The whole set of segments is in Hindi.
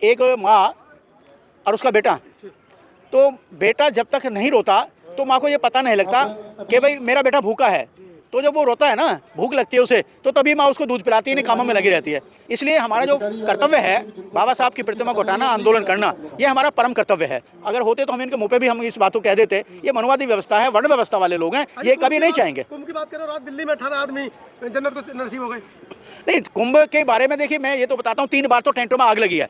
एक माँ और उसका बेटा, तो बेटा जब तक नहीं रोता तो माँ को ये पता नहीं लगता कि भाई मेरा बेटा भूखा है। तो जब वो रोता है ना, भूख लगती है उसे, तो तभी माँ उसको दूध पिलाती है, इन कामों में लगी रहती है। इसलिए हमारा जो कर्तव्य है बाबा साहब की प्रतिमा को हटाना, आंदोलन करना, ये हमारा परम कर्तव्य है। अगर होते तो हम इनके मुंह पे भी हम इस बात को कह देते। ये मनुवादी व्यवस्था है, वर्ण व्यवस्था वाले लोग हैं, ये कभी नहीं चाहेंगे। कुंभ की बात करो, रात दिल्ली में 18 आदमी जन्नत को नसीब हो गए। नहीं, कुंभ के बारे में देखिए मैं ये तो बताता हूँ, 3 बार तो टेंटों में आग लगी है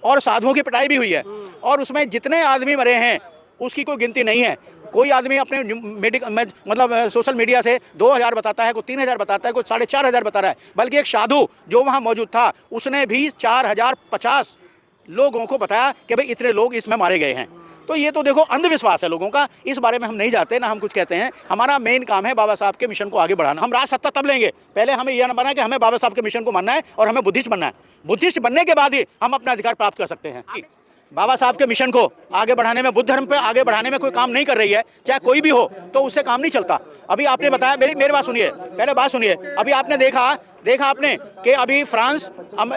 और साधुओं की पिटाई भी हुई है, और उसमें जितने आदमी मरे हैं उसकी कोई गिनती नहीं है। कोई आदमी अपने मतलब सोशल मीडिया से 2000 बताता है, कोई 3000 बताता है, कोई 4500 बता रहा है। बल्कि एक साधु जो वहाँ मौजूद था उसने भी 4050 लोगों को बताया कि भाई इतने लोग इसमें मारे गए हैं। तो ये तो देखो अंधविश्वास है लोगों का, इस बारे में हम नहीं जाते ना हम कुछ कहते हैं। हमारा मेन काम है बाबा साहब के मिशन को आगे बढ़ाना। हम राज सत्ता तब लेंगे, पहले हमें यह ना बना कि हमें बाबा साहब के मिशन को मानना है और हमें बुद्धिस्ट बनना है। बुद्धिस्ट बनने के बाद ही हम अपना अधिकार प्राप्त कर सकते हैं। बाबा साहब के मिशन को आगे बढ़ाने में, बुद्ध धर्म पे आगे बढ़ाने में कोई काम नहीं कर रही है, चाहे कोई भी हो, तो उससे काम नहीं चलता। अभी आपने बताया, मेरी बात सुनिए, पहले बात सुनिए। अभी आपने देखा आपने कि अभी फ्रांस,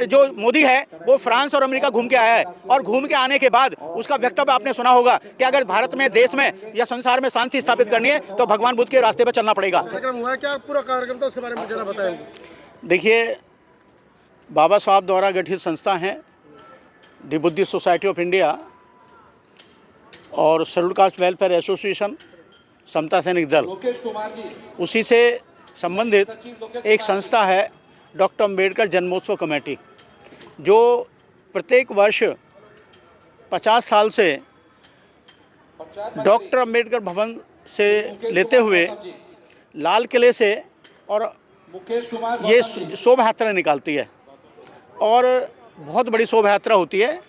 जो मोदी है वो फ्रांस और अमेरिका घूम के आया है, और घूम के आने के बाद उसका वक्तव्य आपने सुना होगा कि अगर भारत में, देश में या संसार में शांति स्थापित करनी है तो भगवान बुद्ध के रास्ते पर चलना पड़ेगा। क्या पूरा कार्यक्रम था, उसके बारे में जरा बताएं। देखिए, बाबा साहब द्वारा गठित संस्था है the Buddhist society of India और शेड्यूल्ड कास्ट वेलफेयर एसोसिएशन, समता सैनिक दल, उसी से संबंधित एक संस्था है डॉक्टर अम्बेडकर जन्मोत्सव कमेटी, जो प्रत्येक वर्ष 50 साल से डॉक्टर अम्बेडकर भवन से लेते हुए लाल किले से और ये शोभा यात्रा निकालती है, और बहुत बड़ी शोभा यात्रा होती है।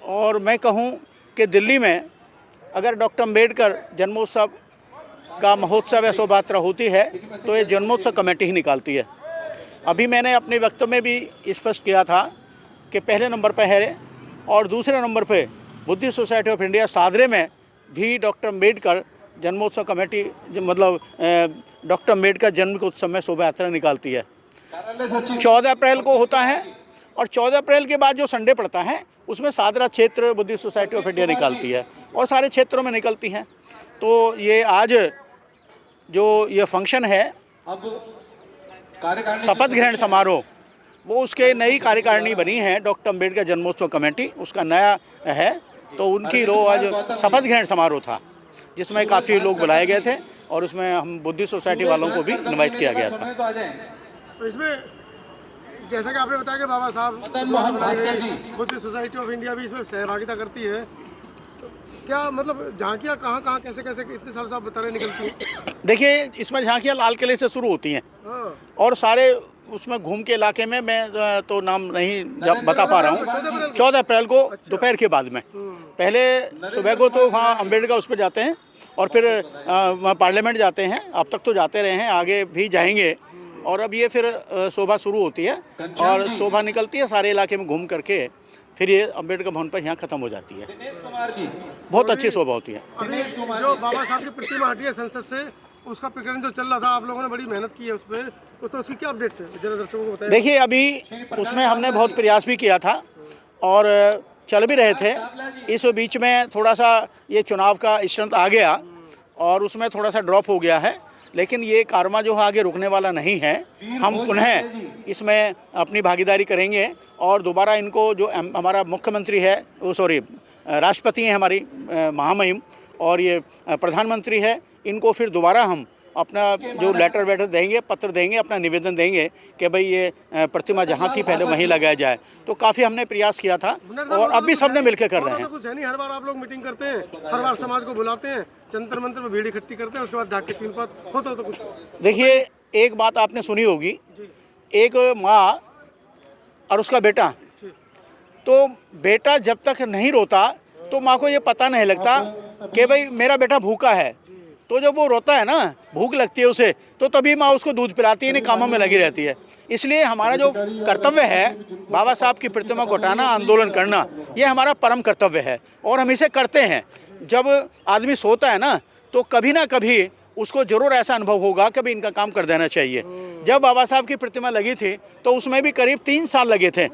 और मैं कहूँ कि दिल्ली में अगर डॉक्टर अम्बेडकर जन्मोत्सव का महोत्सव या शोभा यात्रा होती है तो ये जन्मोत्सव कमेटी ही निकालती है। अभी मैंने अपने वक्तव्य में भी स्पष्ट किया था कि पहले नंबर पर है, और दूसरे नंबर पे Buddhist society of India Sadre में भी डॉक्टर अम्बेडकर जन्मोत्सव कमेटी, मतलब डॉक्टर अम्बेडकर जन्म के उत्सव में शोभा यात्रा निकालती है। 14 अप्रैल को होता है, और 14 अप्रैल के बाद जो संडे पड़ता है उसमें सादरा क्षेत्र बुद्धिस्ट सोसाइटी ऑफ इंडिया निकालती है, और सारे क्षेत्रों में निकलती हैं। तो ये आज जो ये फंक्शन है शपथ ग्रहण समारोह, वो उसके नई कार्यकारिणी बनी है डॉक्टर अम्बेडकर जन्मोत्सव कमेटी, उसका नया है। तो उनकी आज शपथ ग्रहण समारोह था जिसमें काफ़ी लोग बुलाए गए थे, और उसमें हम बुद्धिस्ट सोसाइटी वालों को भी इन्वाइट किया गया था। तो इसमें जैसा कि आपने बताया कि बाबा साहब बुद्धिस्ट सोसाइटी ऑफ इंडिया भी इसमें सहभागिता करती है, तो क्या मतलब झांकियाँ कहाँ कहाँ कैसे कैसे इतने सारे साहब बता रहे निकलती हैं? देखिए, इसमें झांकियाँ लाल किले से शुरू होती हैं और सारे उसमें घूम के इलाके में, मैं तो नाम नहीं बता पा रहा हूँ। 14 अप्रैल को दोपहर के बाद में, पहले सुबह को तो वहाँ अम्बेडकर उस पर जाते हैं, और फिर वहाँ पार्लियामेंट जाते हैं। अब तक तो जाते रहे हैं, आगे भी जाएंगे। और अब ये फिर शोभा शुरू होती है और शोभा निकलती है सारे इलाके में घूम करके, फिर ये अम्बेडकर भवन पर यहाँ ख़त्म हो जाती है। बहुत अच्छी शोभा होती है। जो बाबा साहब की प्रतिमा हटी है संसद से, उसका प्रकरण जो चल रहा था, आप लोगों ने बड़ी मेहनत की है उस पर, तो उसकी क्या अपडेट्स है, जरा दर्शकों को बताएं। देखिए, अभी उसमें हमने बहुत प्रयास भी किया था और चल भी रहे थे। इस बीच में थोड़ा सा ये चुनाव का स्ट्रेंथ आ गया और उसमें थोड़ा सा ड्रॉप हो गया है, लेकिन ये कारमा जो है आगे रुकने वाला नहीं है। हम पुनः इसमें अपनी भागीदारी करेंगे और दोबारा इनको, जो हमारा मुख्यमंत्री है, राष्ट्रपति हैं हमारी महामहिम, और ये प्रधानमंत्री है, इनको फिर दोबारा हम अपना जो लेटर देंगे, पत्र देंगे, अपना निवेदन देंगे कि भाई ये प्रतिमा जहाँ थी पहले वहीं लगाया जाए। तो काफ़ी हमने प्रयास किया था और अब भी सबने मिलकर कर रहे हैं। कुछ है नहीं, हर बार आप लोग मीटिंग करते हैं, हर बार समाज को बुलाते हैं, जंतर मंतर में भीड़ इकट्ठी करते हैं, उसके बाद डाक के 3 पद होता तो कुछ। देखिए, एक बात आपने सुनी होगी, एक माँ और उसका बेटा, तो बेटा जब तक नहीं रोता तो माँ को ये पता नहीं लगता कि भाई मेरा बेटा भूखा है। तो जब वो रोता है ना, भूख लगती है उसे, तो तभी माँ उसको दूध पिलाती है, इन कामों में लगी रहती है। इसलिए हमारा जो कर्तव्य है बाबा साहब की प्रतिमा को हटाना, आंदोलन करना, ये हमारा परम कर्तव्य है और हम इसे करते हैं। जब आदमी सोता है ना, तो कभी ना कभी उसको ज़रूर ऐसा अनुभव होगा कि भाई इनका काम कर देना चाहिए। जब बाबा साहब की प्रतिमा लगी थी तो उसमें भी करीब 3 साल लगे थे,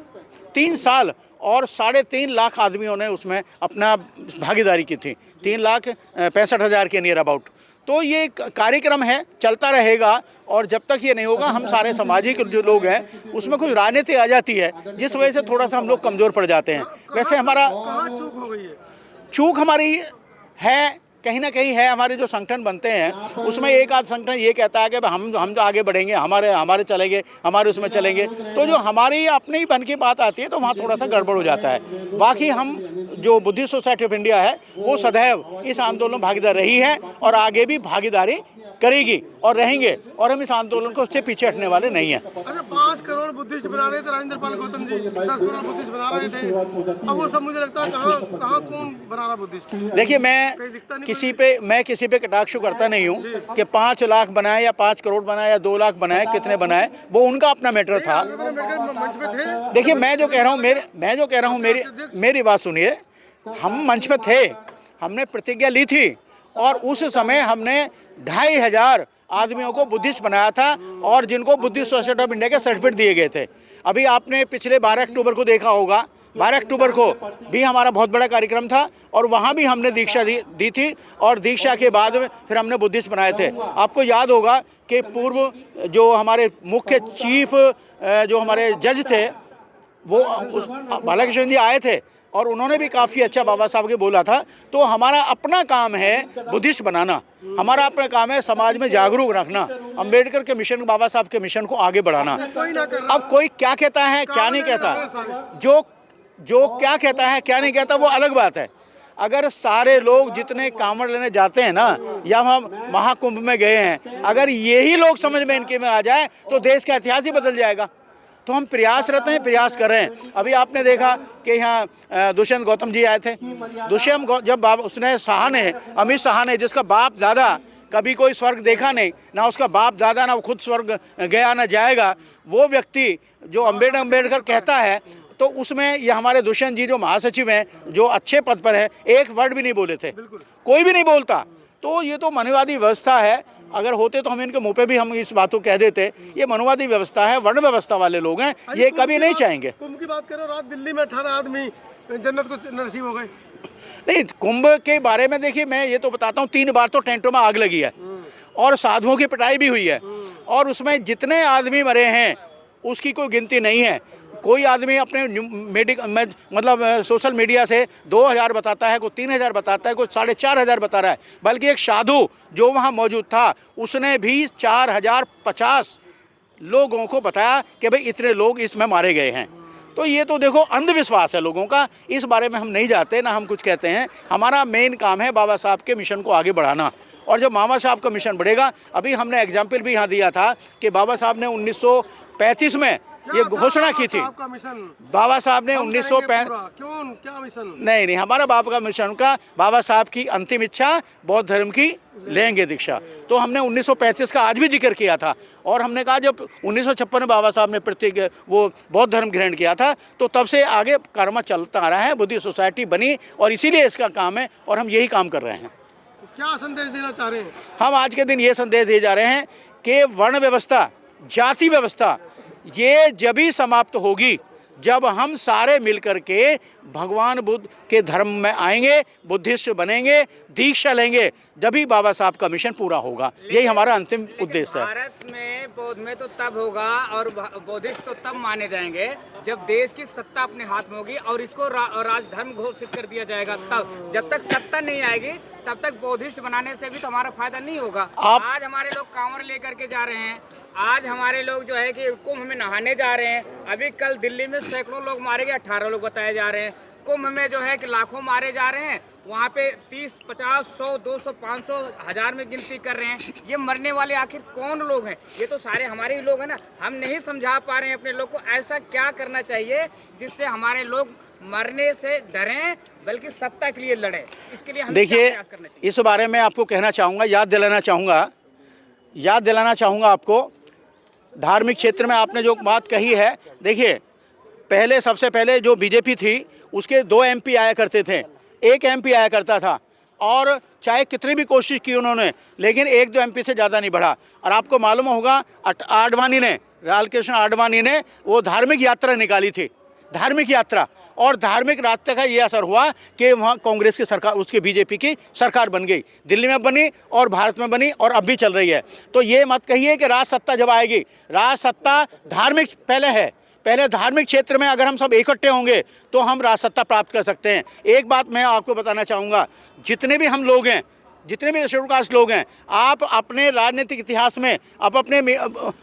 3 साल, और 3.5 लाख आदमियों ने उसमें अपना भागीदारी की थी, 3,65,000 के नियर अबाउट। तो ये कार्यक्रम है, चलता रहेगा, और जब तक ये नहीं होगा हम सारे सामाजिक जो लोग हैं उसमें कुछ राजनीति आ जाती है, जिस वजह से थोड़ा सा हम लोग कमज़ोर पड़ जाते हैं। वैसे हमारा कहाँ चूक हो गई है? चूक हमारी है कहीं ना कहीं है। हमारे जो संगठन बनते हैं उसमें एक आध संगठन ये कहता है कि हम जो आगे बढ़ेंगे, हमारे चलेंगे, हमारे उसमें चलेंगे, तो जो हमारी अपनी ही बन की बात आती है तो वहाँ थोड़ा सा गड़बड़ हो जाता है। बाकी हम जो बुद्धिस्ट सोसाइटी ऑफ इंडिया है वो सदैव इस आंदोलन में भागीदार रही है और आगे भी भागीदारी करेगी और रहेंगे, और हम इस आंदोलन को उससे पीछे हटने वाले नहीं हैं। अच्छा, 5 करोड़ बुद्धिस्ट बना रहे थे राजेंद्र पाल गौतम जी, 10 करोड़ बुद्धिस्ट बना रहे थे, अब वो सब मुझे लगता है कहाँ कौन बना रहा बुद्धिस्ट? देखिए, मैं किसी पे कटाक्ष करता नहीं हूँ कि 5 लाख बनाए या 5 करोड़ बनाए या 2 लाख बनाए, कितने बनाए, वो उनका अपना मैटर था। देखिए, मैं जो कह रहा हूँ मेरी बात सुनिए। हम मंच पे थे, हमने प्रतिज्ञा ली थी और उस समय हमने 2,500 आदमियों को बुद्धिस्ट बनाया था और जिनको बुद्धिस्ट सोसाइटी ऑफ इंडिया के सर्टिफिकेट दिए गए थे। अभी आपने पिछले 12 अक्टूबर को देखा होगा, 12 अक्टूबर को भी हमारा बहुत बड़ा कार्यक्रम था और वहाँ भी हमने दीक्षा दी थी, और दीक्षा के बाद फिर हमने बुद्धिस्ट बनाए थे। आपको याद होगा कि पूर्व जो हमारे मुख्य चीफ जो हमारे जज थे वो बालाकृष्ण जी आए थे और उन्होंने भी काफ़ी अच्छा बाबा साहब के बोला था। तो हमारा अपना काम है बुद्धिस्ट बनाना, हमारा अपना काम है समाज में जागरूक रखना, अंबेडकर के मिशन, बाबा साहब के मिशन को आगे बढ़ाना। अब कोई क्या कहता है क्या नहीं कहता, जो क्या कहता है क्या नहीं कहता वो अलग बात है। अगर सारे लोग जितने कांवड़ लेने जाते हैं ना, या हम महाकुंभ में गए हैं, अगर यही लोग समझ में इनके में आ जाए तो देश का इतिहास ही बदल जाएगा। तो हम प्रयासरत हैं, प्रयास कर रहे हैं। अभी आपने देखा कि यहाँ दुष्यंत गौतम जी आए थे। दुष्यंत जब उसने अमित शाह ने, जिसका बाप दादा कभी कोई स्वर्ग देखा नहीं, ना उसका बाप दादा, ना वो खुद स्वर्ग गया ना जाएगा, वो व्यक्ति जो अम्बेडकर कहता है, तो उसमें ये हमारे दुष्यंत जी जो महासचिव हैं, जो अच्छे पद पर हैं, एक वर्ड भी नहीं बोले थे, कोई भी नहीं बोलता। तो ये तो मनुवादी व्यवस्था है। अगर होते तो हम इनके मुंह पे भी हम इस बात को कह देते। ये मनुवादी व्यवस्था है, वर्ण व्यवस्था वाले लोग हैं, ये कभी नहीं चाहेंगे। कुंभ की बात करो, रात दिल्ली में 18 आदमी जन्नत को नसीब हो गए। नहीं, कुंभ के बारे में देखिए, मैं ये तो बताता हूँ, 3 बार तो टेंटों में आग लगी है और साधुओं की पिटाई भी हुई है, और उसमें जितने आदमी मरे हैं उसकी कोई गिनती नहीं है। कोई आदमी अपने सोशल मीडिया से 2,000 बताता है, कोई 3,000 बताता है, कोई 4,500 बता रहा है। बल्कि एक साधु जो वहाँ मौजूद था उसने भी 4,050 लोगों को बताया कि भाई इतने लोग इसमें मारे गए हैं। तो ये तो देखो अंधविश्वास है लोगों का, इस बारे में हम नहीं जाते, ना हम कुछ कहते हैं। हमारा मेन काम है बाबा साहब के मिशन को आगे बढ़ाना, और जब बाबा साहब का मिशन बढ़ेगा, अभी हमने एग्जाम्पल भी यहाँ दिया था कि बाबा साहब ने 1935 में ये घोषणा की थी। बाबा साहब ने 1935 क्या मिशन? नहीं, हमारा बाबा का मिशन का, बाबा साहब की अंतिम इच्छा बौद्ध धर्म की लेंगे दीक्षा। तो हमने 1935 का आज भी जिक्र किया था, और हमने कहा जब 1956 में बाबा साहब ने वो बौद्ध धर्म ग्रहण किया था, तो तब से आगे कर्म चलता आ रहा है, बुद्धिस्ट सोसाइटी बनी, और इसीलिए इसका काम है, और हम यही काम कर रहे हैं। क्या संदेश देना चाह रहे हैं? हम आज के दिन ये संदेश दिए जा रहे हैं कि वर्ण व्यवस्था, जाति व्यवस्था, ये जब ही समाप्त होगी जब हम सारे मिलकर के भगवान बुद्ध के धर्म में आएंगे, बुद्धिस्ट बनेंगे, दीक्षा लेंगे, जब ही बाबा साहब का मिशन पूरा होगा। यही हमारा अंतिम उद्देश्य है। भारत में बौद्ध में तो तब होगा और बौद्धिस्ट तो तब माने जाएंगे जब देश की सत्ता अपने हाथ में होगी और इसको राजधर्म घोषित कर दिया जाएगा। तब जब तक सत्ता नहीं आएगी तब तक बौद्धिस्ट बनाने से भी तो हमारा फायदा नहीं होगा। आज हमारे लोग कांवड़ लेकर के जा रहे हैं, आज हमारे लोग जो है कि कुंभ में नहाने जा रहे हैं। अभी कल दिल्ली में सैकड़ों लोग मारे गए, 18 लोग बताए जा रहे हैं। कुंभ में जो है कि लाखों मारे जा रहे हैं, वहाँ पे 30, 50, 100, 200, 500, 1000 में गिनती कर रहे हैं। ये मरने वाले आखिर कौन लोग हैं? ये तो सारे हमारे ही लोग हैं ना। हम नहीं समझा पा रहे हैं अपने लोग को। ऐसा क्या करना चाहिए जिससे हमारे लोग मरने से डरें बल्कि सत्ता के लिए लड़ें? इसके लिए हमें देखिए, क्या प्रयास करना चाहिए? इस बारे में आपको कहना चाहूँगा, याद दिलाना चाहूँगा आपको। धार्मिक क्षेत्र में आपने जो बात कही है, देखिए, सबसे पहले जो बीजेपी थी उसके 2 MP आया करते थे, 1 MP आया करता था, और चाहे कितनी भी कोशिश की उन्होंने, लेकिन 1-2 MP से ज़्यादा नहीं बढ़ा। और आपको मालूम होगा लालकृष्ण आडवाणी ने वो धार्मिक यात्रा निकाली थी, धार्मिक यात्रा, और धार्मिक रास्ते का ये असर हुआ कि वहाँ कांग्रेस की सरकार, उसकी बीजेपी की सरकार बन गई, दिल्ली में बनी और भारत में बनी और अब भी चल रही है। तो ये मत कहिए कि राज सत्ता जब आएगी, राज सत्ता धार्मिक पहले है, पहले धार्मिक क्षेत्र में अगर हम सब इकट्ठे होंगे तो हम राज सत्ता प्राप्त कर सकते हैं। एक बात मैं आपको बताना चाहूँगा, जितने भी हम लोग हैं, जितने भी शेड्यूल कास्ट लोग हैं, आप अपने राजनीतिक इतिहास में आप अपने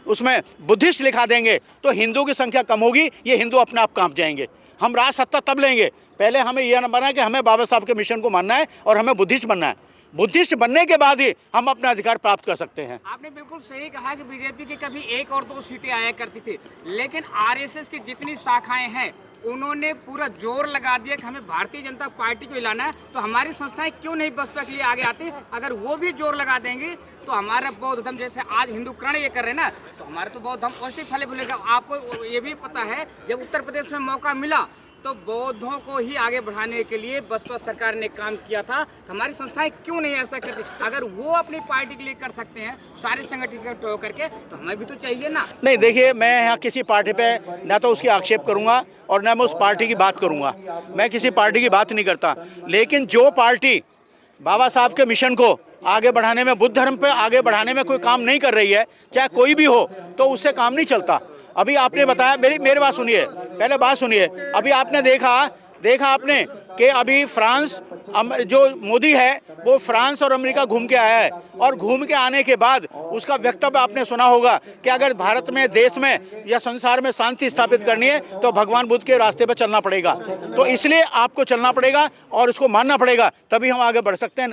उसमें बुद्धिस्ट लिखा देंगे तो हिंदू की संख्या कम होगी, ये हिंदू अपने आप कांप जाएंगे। हम राज सत्ता तब लेंगे, पहले हमें यह न बना कि हमें बाबा साहब के मिशन को मानना है और हमें बुद्धिस्ट बनना है। बुद्धिस्ट बनने के बाद ही हम अपना अधिकार प्राप्त कर सकते हैं। आपने बिल्कुल सही कहा कि बीजेपी की कभी 1 और 2 सीटें आया करती थी, लेकिन आरएसएस की जितनी शाखाएं हैं उन्होंने पूरा जोर लगा दिया कि हमें भारतीय जनता पार्टी को हिलाना है। तो हमारी संस्थाएं क्यों नहीं बसपा के लिए आगे आती? अगर वो भी जोर लगा देंगे तो हमारा बौद्ध धर्म, जैसे आज हिंदूकरण ये कर रहे हैं ना, तो हमारा तो बौद्ध धर्म अवश्य फले फूलेगा। आपको ये भी पता है जब उत्तर प्रदेश में मौका मिला तो बौद्धों को ही आगे बढ़ाने के लिए बसपा सरकार ने काम किया था। हमारी संस्थाएं क्यों नहीं ऐसा करती? अगर वो अपनी पार्टी के लिए कर सकते हैं सारे संगठित होकर के, तो हमें भी तो चाहिए ना। नहीं, देखिए, मैं यहाँ किसी पार्टी पे ना तो उसकी आक्षेप करूँगा और ना मैं उस पार्टी की बात करूँगा। मैं किसी पार्टी की बात नहीं करता, लेकिन जो पार्टी बाबा साहब के मिशन को आगे बढ़ाने में, बुद्ध धर्म पे आगे बढ़ाने में कोई काम नहीं कर रही है, चाहे कोई भी हो, तो उससे काम नहीं चलता। अभी आपने बताया, मेरी बात सुनिए, पहले बात सुनिए। अभी आपने देखा आपने कि अभी फ्रांस, जो मोदी है वो फ्रांस और अमेरिका घूम के आया है, और घूम के आने के बाद उसका वक्तव्य आपने सुना होगा कि अगर भारत में, देश में या संसार में शांति स्थापित करनी है तो भगवान बुद्ध के रास्ते पर चलना पड़ेगा। तो इसलिए आपको चलना पड़ेगा और उसको मानना पड़ेगा, तभी हम आगे बढ़ सकते हैं।